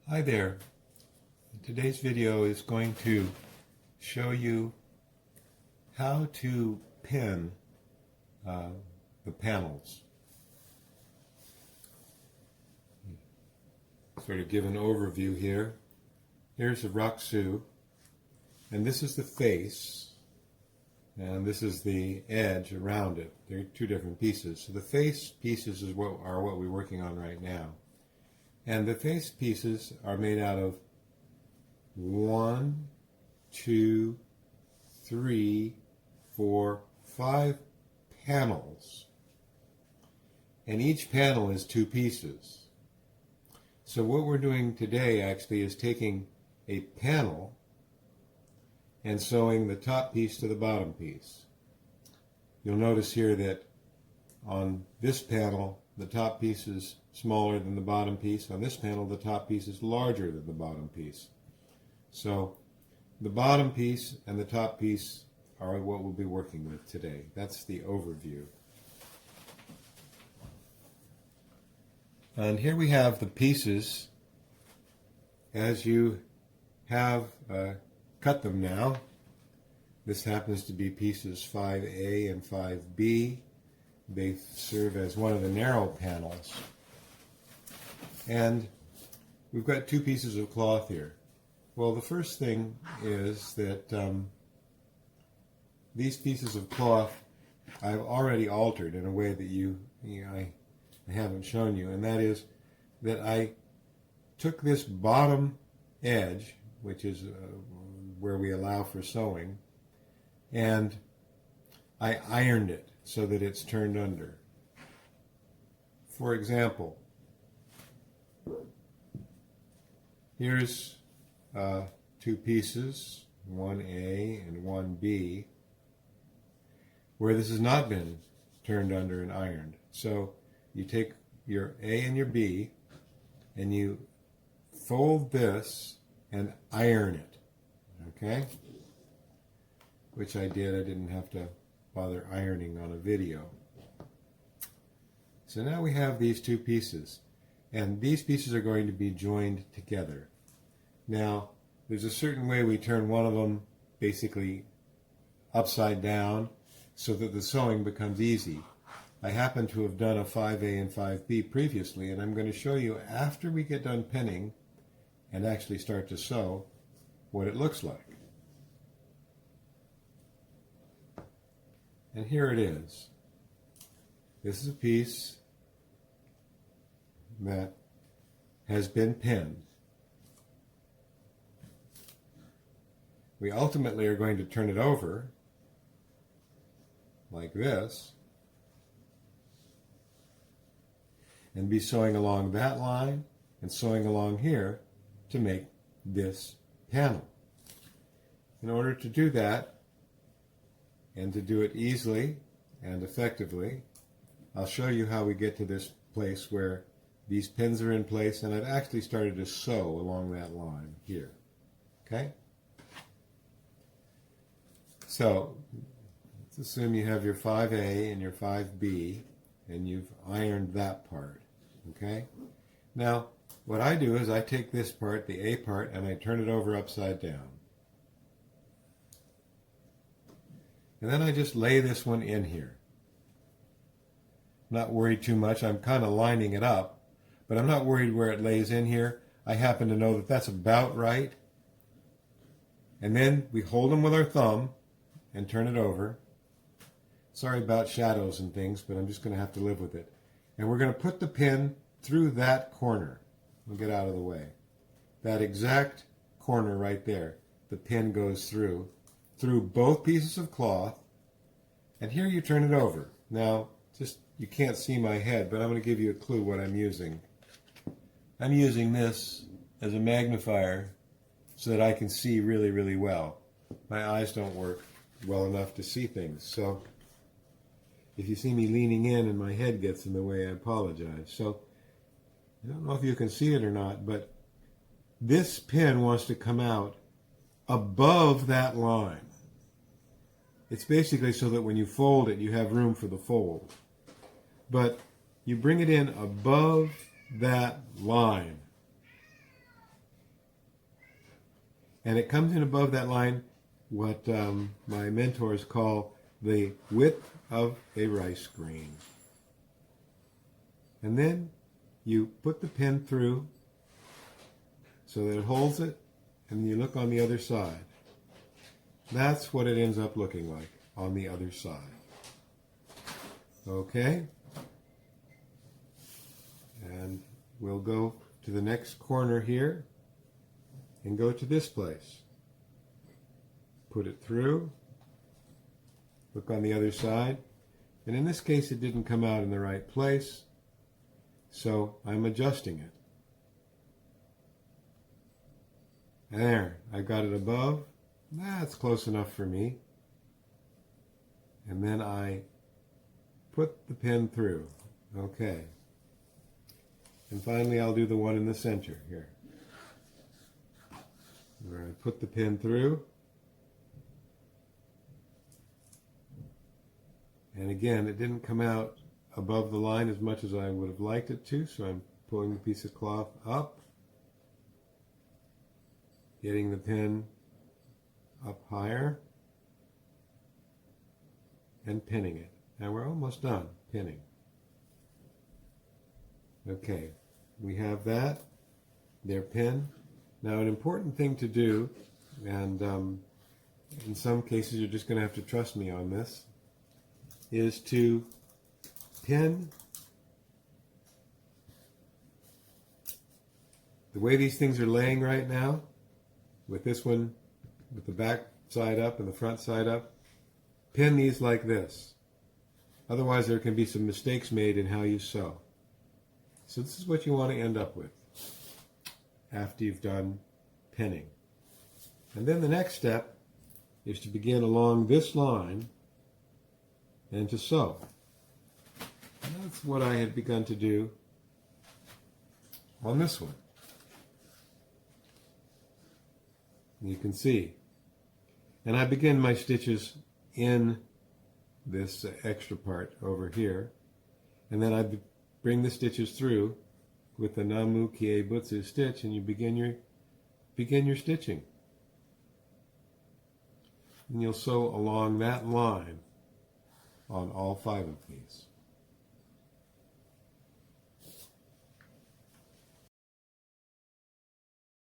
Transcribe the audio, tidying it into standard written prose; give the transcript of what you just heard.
Hi there. Today's video is going to show you how to pin the panels. Sort of give an overview here. Here's a Rakusu, and this is the face, and this is the edge around it. They're two different pieces. So the face pieces are what we're working on right now. And the face pieces are made out of 1, 2, 3, 4, 5 panels. And each panel is 2 pieces. So what we're doing today actually is taking a panel and sewing the top piece to the bottom piece. You'll notice here that on this panel, the top piece is smaller than the bottom piece. On this panel, the top piece is larger than the bottom piece. So the bottom piece and the top piece are what we'll be working with today. That's the overview. And here we have the pieces as you have cut them now. This happens to be pieces 5A and 5B. They serve as one of the narrow panels. And we've got 2 pieces of cloth here. Well, the first thing is that these pieces of cloth I've already altered in a way that I haven't shown you, and that is that I took this bottom edge, which is where we allow for sewing, and I ironed it so that it's turned under. For example, here's 2 pieces, 1A and 1B, where this has not been turned under and ironed. So you take your A and your B and you fold this and iron it, okay? Which I did. I didn't have to bother ironing on a video. So now we have these 2 pieces, and these pieces are going to be joined together. Now, there's a certain way we turn one of them basically upside down so that the sewing becomes easy. I happen to have done a 5A and 5B previously, and I'm going to show you after we get done pinning and actually start to sew what it looks like. And here it is. This is a piece that has been pinned. We ultimately are going to turn it over like this and be sewing along that line and sewing along here to make this panel. In order to do that, and to do it easily and effectively, I'll show you how we get to this place where these pins are in place, and I've actually started to sew along that line here. Okay? So, let's assume you have your 5A and your 5B, and you've ironed that part. Okay? Now, what I do is I take this part, the A part, and I turn it over upside down. And then I just lay this one in here. I'm not worried too much. I'm kind of lining it up, but I'm not worried where it lays in here. I happen to know that that's about right. And then we hold them with our thumb and turn it over. Sorry about shadows and things, but I'm just going to have to live with it. And we're going to put the pin through that corner. We'll get out of the way. That exact corner right there. The pin goes through both pieces of cloth, and here you turn it over. Now, you can't see my head, but I'm going to give you a clue what I'm using. I'm using this as a magnifier so that I can see really, really well. My eyes don't work well enough to see things, so if you see me leaning in and my head gets in the way, I apologize. So, I don't know if you can see it or not, but this pin wants to come out above that line. It's basically so that when you fold it, you have room for the fold. But you bring it in above that line. And it comes in above that line, what my mentors call the width of a rice grain. And then you put the pen through so that it holds it, and you look on the other side. That's what it ends up looking like on the other side. Okay? And we'll go to the next corner here and go to this place. Put it through, look on the other side, and in this case it didn't come out in the right place, so I'm adjusting it. There, I got it above. That's close enough for me. And then I put the pen through. Okay. And finally I'll do the one in the center here, where I put the pen through. And again, it didn't come out above the line as much as I would have liked it to, so I'm pulling the piece of cloth up, getting the pen up higher, and pinning it. Now we're almost done pinning. Okay, we have that, their pin. Now an important thing to do, and in some cases you're just going to have to trust me on this, is to pin the way these things are laying right now, with this one with the back side up and the front side up. Pin these like this. Otherwise there can be some mistakes made in how you sew. So this is what you want to end up with after you've done pinning. And then the next step is to begin along this line and to sew. And that's what I had begun to do on this one. You can see. And I begin my stitches in this extra part over here. And then I bring the stitches through with the Namu Kie Butsu stitch, and you begin your stitching. And you'll sew along that line on all 5 of these.